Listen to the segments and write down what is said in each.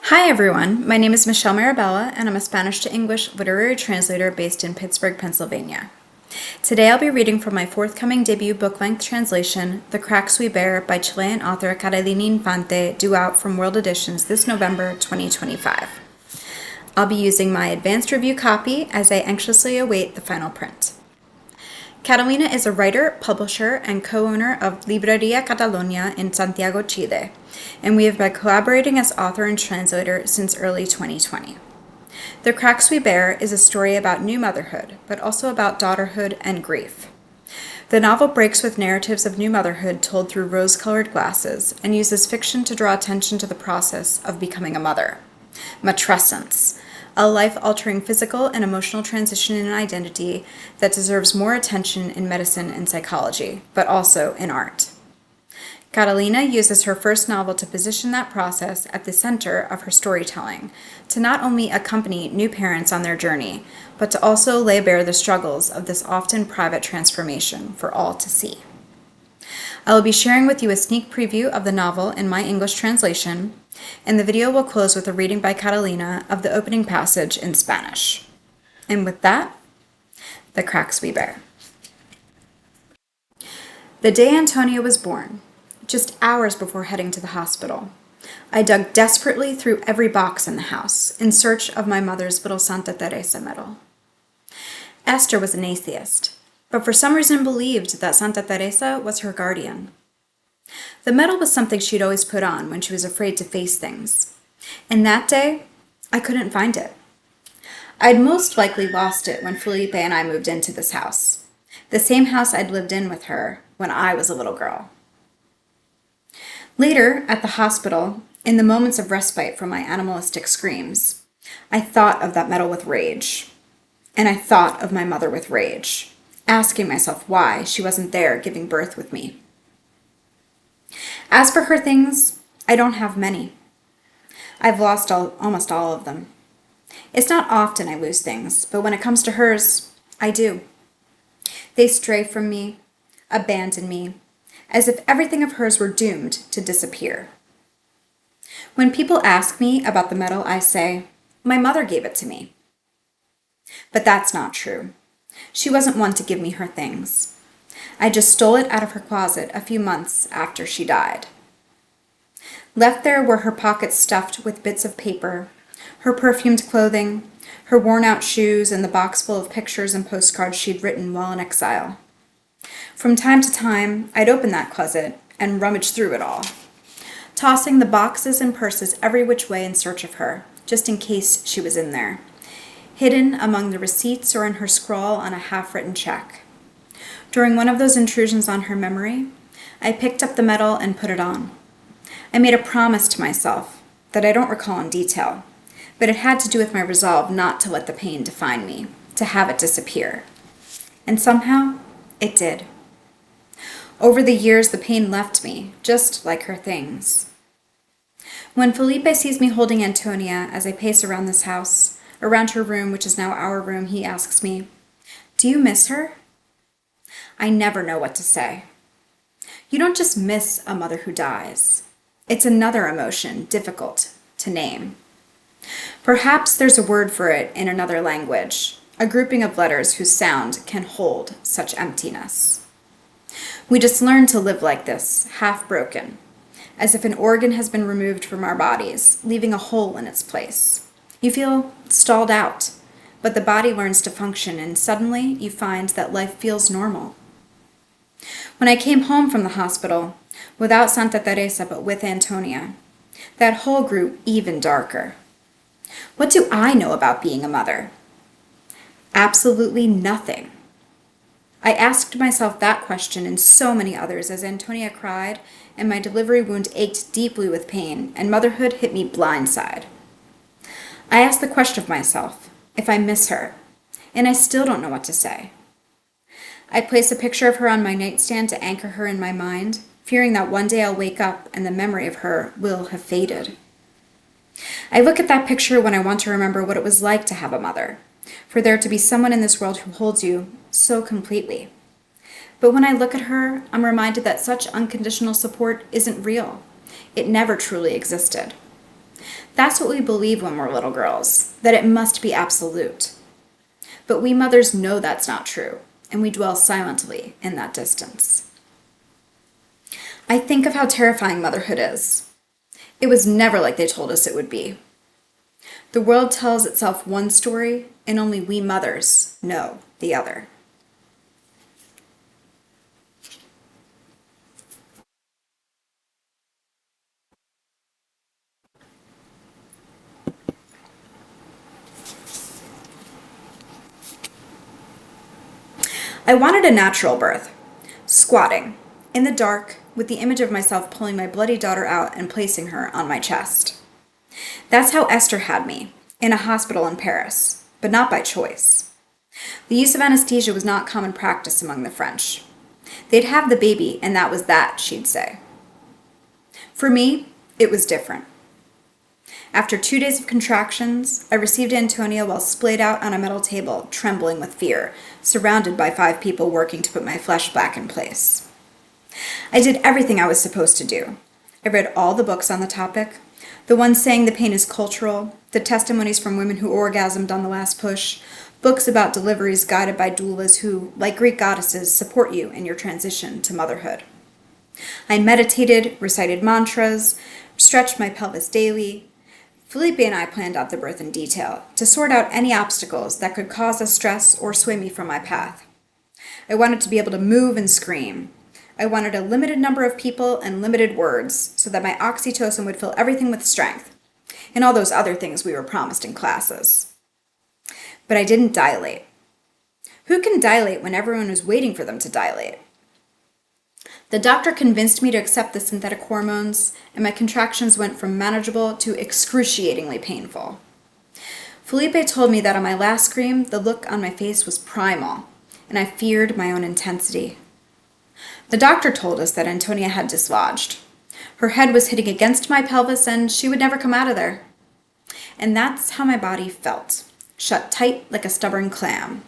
Hi everyone, my name is Michelle Mirabella and I'm a Spanish to English literary translator based in Pittsburgh, Pennsylvania. Today I'll be reading from my forthcoming debut book-length translation, The Cracks We Bear by Chilean author Catalina Infante, due out from World Editions this November 2025. I'll be using my advanced review copy as I anxiously await the final print. Catalina is a writer, publisher, and co-owner of Libreria Catalunya in Santiago, Chile, and we have been collaborating as author and translator since early 2020. The Cracks We Bear is a story about new motherhood, but also about daughterhood and grief. The novel breaks with narratives of new motherhood told through rose-colored glasses and uses fiction to draw attention to the process of becoming a mother. Matrescence, a life-altering physical and emotional transition in identity that deserves more attention in medicine and psychology, but also in art. Catalina uses her first novel to position that process at the center of her storytelling, to not only accompany new parents on their journey, but to also lay bare the struggles of this often private transformation for all to see. I will be sharing with you a sneak preview of the novel in my English translation, and the video will close with a reading by Catalina of the opening passage in Spanish. And with that, The Cracks We Bear. The day Antonia was born, just hours before heading to the hospital, I dug desperately through every box in the house in search of my mother's little Santa Teresa medal. Esther was an atheist, but for some reason believed that Santa Teresa was her guardian. The medal was something she'd always put on when she was afraid to face things, and that day, I couldn't find it. I'd most likely lost it when Felipe and I moved into this house, the same house I'd lived in with her when I was a little girl. Later, at the hospital, in the moments of respite from my animalistic screams, I thought of that medal with rage, and I thought of my mother with rage, asking myself why she wasn't there giving birth with me. As for her things, I don't have many. I've lost almost all of them. It's not often I lose things, but when it comes to hers, I do. They stray from me, abandon me, as if everything of hers were doomed to disappear. When people ask me about the medal, I say, my mother gave it to me. But that's not true. She wasn't one to give me her things. I just stole it out of her closet a few months after she died. Left there were her pockets stuffed with bits of paper, her perfumed clothing, her worn-out shoes, and the box full of pictures and postcards she'd written while in exile. From time to time, I'd open that closet and rummage through it all, tossing the boxes and purses every which way in search of her, just in case she was in there, hidden among the receipts or in her scrawl on a half-written check. During one of those intrusions on her memory, I picked up the medal and put it on. I made a promise to myself that I don't recall in detail, but it had to do with my resolve not to let the pain define me, to have it disappear. And somehow, it did. Over the years, the pain left me, just like her things. When Felipe sees me holding Antonia as I pace around this house, around her room, which is now our room, he asks me, "Do you miss her?" I never know what to say. You don't just miss a mother who dies. It's another emotion, difficult to name. Perhaps there's a word for it in another language, a grouping of letters whose sound can hold such emptiness. We just learn to live like this, half broken, as if an organ has been removed from our bodies, leaving a hole in its place. You feel stalled out, but the body learns to function, and suddenly you find that life feels normal. When I came home from the hospital, without Santa Teresa but with Antonia, that hole grew even darker. What do I know about being a mother? Absolutely nothing. I asked myself that question and so many others as Antonia cried and my delivery wound ached deeply with pain and motherhood hit me blindside. I asked the question of myself, if I miss her, and I still don't know what to say. I place a picture of her on my nightstand to anchor her in my mind, fearing that one day I'll wake up and the memory of her will have faded. I look at that picture when I want to remember what it was like to have a mother, for there to be someone in this world who holds you so completely. But when I look at her, I'm reminded that such unconditional support isn't real. It never truly existed. That's what we believe when we're little girls, that it must be absolute. But we mothers know that's not true, and we dwell silently in that distance. I think of how terrifying motherhood is. It was never like they told us it would be. The world tells itself one story, and only we mothers know the other. I wanted a natural birth, squatting, in the dark, with the image of myself pulling my bloody daughter out and placing her on my chest. That's how Esther had me, in a hospital in Paris, but not by choice. The use of anesthesia was not common practice among the French. They'd have the baby, and that was that, she'd say. For me, it was different. After 2 days of contractions, I received Antonia while splayed out on a metal table, trembling with fear, surrounded by 5 people working to put my flesh back in place. I did everything I was supposed to do. I read all the books on the topic, the ones saying the pain is cultural, the testimonies from women who orgasmed on the last push, books about deliveries guided by doulas who, like Greek goddesses, support you in your transition to motherhood. I meditated, recited mantras, stretched my pelvis daily. Felipe and I planned out the birth in detail to sort out any obstacles that could cause us stress or sway me from my path. I wanted to be able to move and scream. I wanted a limited number of people and limited words so that my oxytocin would fill everything with strength, and all those other things we were promised in classes. But I didn't dilate. Who can dilate when everyone is waiting for them to dilate? The doctor convinced me to accept the synthetic hormones, and my contractions went from manageable to excruciatingly painful. Felipe told me that on my last scream, the look on my face was primal, and I feared my own intensity. The doctor told us that Antonia had dislodged. Her head was hitting against my pelvis, and she would never come out of there. And that's how my body felt, shut tight like a stubborn clam.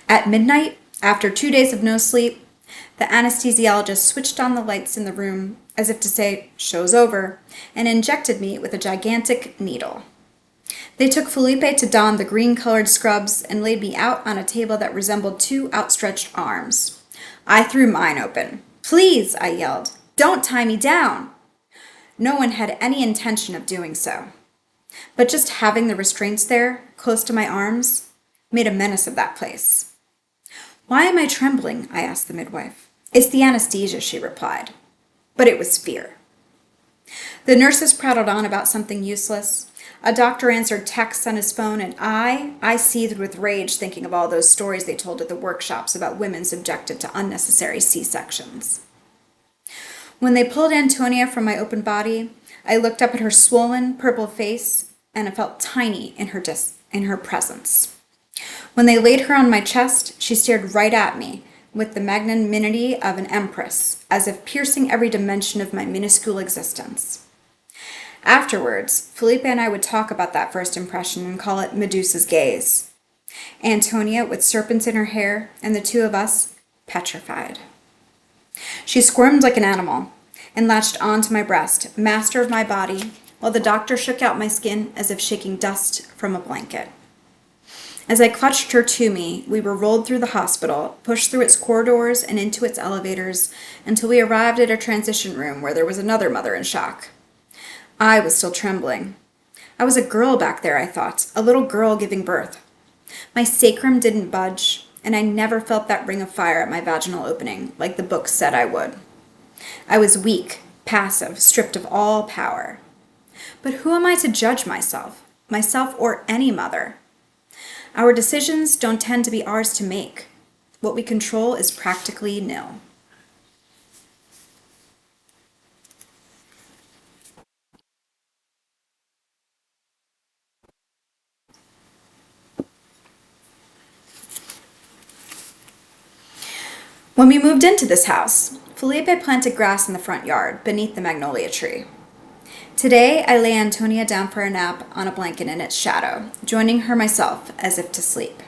At midnight, after 2 days of no sleep, the anesthesiologist switched on the lights in the room as if to say, "Show's over," and injected me with a gigantic needle. They took Felipe to don the green-colored scrubs and laid me out on a table that resembled 2 outstretched arms. I threw mine open. "Please," I yelled, "don't tie me down." No one had any intention of doing so. But just having the restraints there, close to my arms, made a menace of that place. "Why am I trembling?" I asked the midwife. "It's the anesthesia," she replied. But it was fear. The nurses prattled on about something useless. A doctor answered texts on his phone, and I seethed with rage thinking of all those stories they told at the workshops about women subjected to unnecessary C-sections. When they pulled Antonia from my open body, I looked up at her swollen, purple face, and I felt tiny in her presence. When they laid her on my chest, she stared right at me with the magnanimity of an empress, as if piercing every dimension of my minuscule existence. Afterwards, Felipe and I would talk about that first impression and call it Medusa's gaze. Antonia with serpents in her hair, and the 2 of us petrified. She squirmed like an animal and latched onto my breast, master of my body, while the doctor shook out my skin as if shaking dust from a blanket. As I clutched her to me, we were rolled through the hospital, pushed through its corridors and into its elevators until we arrived at a transition room where there was another mother in shock. I was still trembling. I was a girl back there, I thought, a little girl giving birth. My sacrum didn't budge, and I never felt that ring of fire at my vaginal opening, like the books said I would. I was weak, passive, stripped of all power. But who am I to judge myself or any mother? Our decisions don't tend to be ours to make. What we control is practically nil. When we moved into this house, Felipe planted grass in the front yard beneath the magnolia tree. Today, I lay Antonia down for a nap on a blanket in its shadow, joining her myself as if to sleep.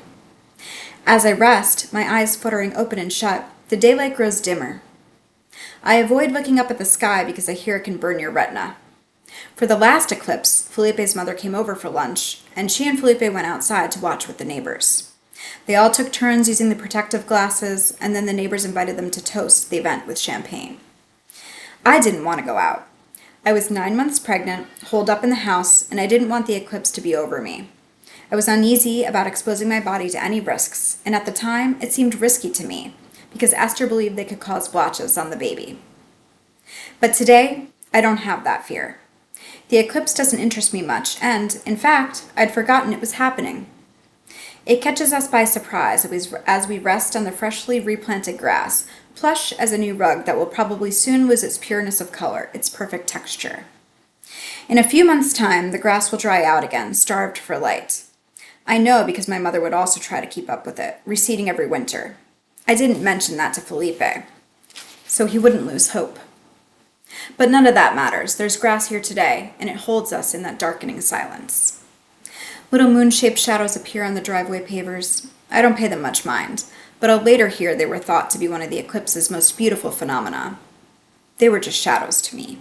As I rest, my eyes fluttering open and shut, the daylight grows dimmer. I avoid looking up at the sky because I hear it can burn your retina. For the last eclipse, Felipe's mother came over for lunch, and she and Felipe went outside to watch with the neighbors. They all took turns using the protective glasses, and then the neighbors invited them to toast the event with champagne. I didn't want to go out. I was 9 months pregnant, holed up in the house, and I didn't want the eclipse to be over me. I was uneasy about exposing my body to any risks, and at the time, it seemed risky to me, because Esther believed they could cause blotches on the baby. But today, I don't have that fear. The eclipse doesn't interest me much, and, in fact, I'd forgotten it was happening. It catches us by surprise as we rest on the freshly replanted grass, plush as a new rug that will probably soon lose its pureness of color, its perfect texture. In a few months' time, the grass will dry out again, starved for light. I know because my mother would also try to keep up with it, receding every winter. I didn't mention that to Felipe, so he wouldn't lose hope. But none of that matters. There's grass here today, and it holds us in that darkening silence. Little moon-shaped shadows appear on the driveway pavers. I don't pay them much mind, but I'll later hear they were thought to be one of the eclipse's most beautiful phenomena. They were just shadows to me.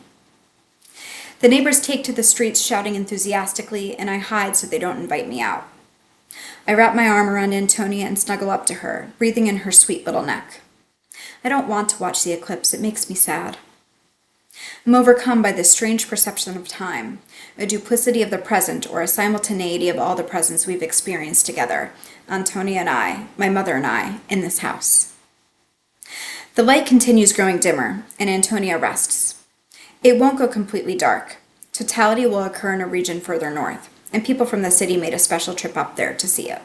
The neighbors take to the streets shouting enthusiastically, and I hide so they don't invite me out. I wrap my arm around Antonia and snuggle up to her, breathing in her sweet little neck. I don't want to watch the eclipse. It makes me sad. I'm overcome by this strange perception of time, a duplicity of the present or a simultaneity of all the presents we've experienced together, Antonia and I, my mother and I, in this house. The light continues growing dimmer, and Antonia rests. It won't go completely dark. Totality will occur in a region further north, and people from the city made a special trip up there to see it.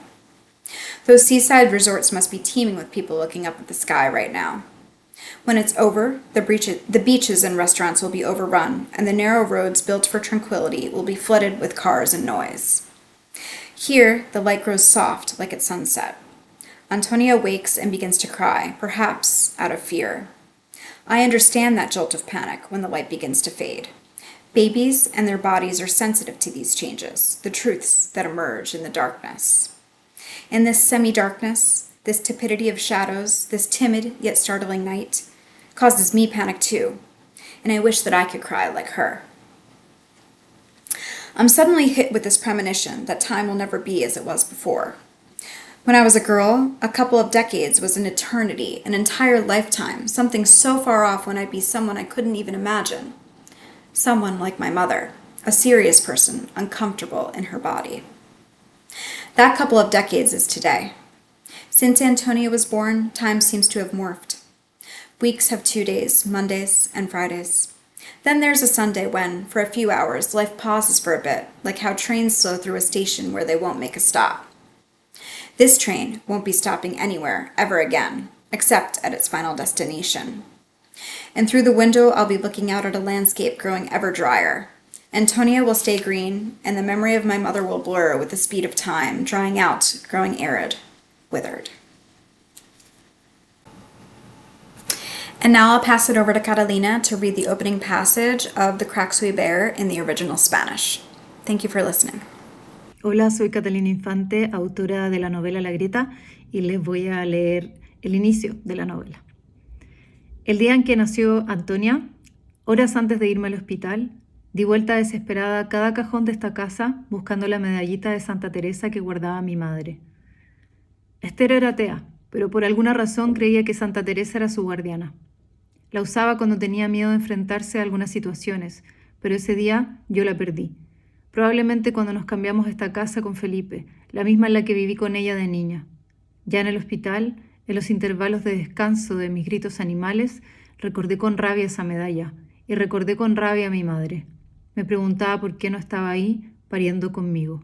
Those seaside resorts must be teeming with people looking up at the sky right now. When it's over, the beaches and restaurants will be overrun, and the narrow roads built for tranquility will be flooded with cars and noise. Here, the light grows soft, like at sunset. Antonia wakes and begins to cry, perhaps out of fear. I understand that jolt of panic when the light begins to fade. Babies and their bodies are sensitive to these changes, the truths that emerge in the darkness. In this semi-darkness, this tepidity of shadows, this timid yet startling night, causes me panic too, and I wish that I could cry like her. I'm suddenly hit with this premonition that time will never be as it was before. When I was a girl, a couple of decades was an eternity, an entire lifetime, something so far off when I'd be someone I couldn't even imagine. Someone like my mother, a serious person, uncomfortable in her body. That couple of decades is today. Since Antonia was born, time seems to have morphed. Weeks have 2 days, Mondays and Fridays. Then there's a Sunday when, for a few hours, life pauses for a bit, like how trains slow through a station where they won't make a stop. This train won't be stopping anywhere ever again, except at its final destination. And through the window, I'll be looking out at a landscape growing ever drier. Antonia will stay green, and the memory of my mother will blur with the speed of time, drying out, growing arid. Withered. And now I'll pass it over to Catalina to read the opening passage of The Cracks We Bear in the original Spanish. Thank you for listening. Hola, soy Catalina Infante, autora de la novela La Grieta, y les voy a leer el inicio de la novela. El día en que nació Antonia, horas antes de irme al hospital, di vuelta desesperada a cada cajón de esta casa buscando la medallita de Santa Teresa que guardaba mi madre. Esther era atea, pero por alguna razón creía que Santa Teresa era su guardiana. La usaba cuando tenía miedo de enfrentarse a algunas situaciones, pero ese día yo la perdí. Probablemente cuando nos cambiamos a esta casa con Felipe, la misma en la que viví con ella de niña. Ya en el hospital, en los intervalos de descanso de mis gritos animales, recordé con rabia esa medalla y recordé con rabia a mi madre. Me preguntaba por qué no estaba ahí pariendo conmigo.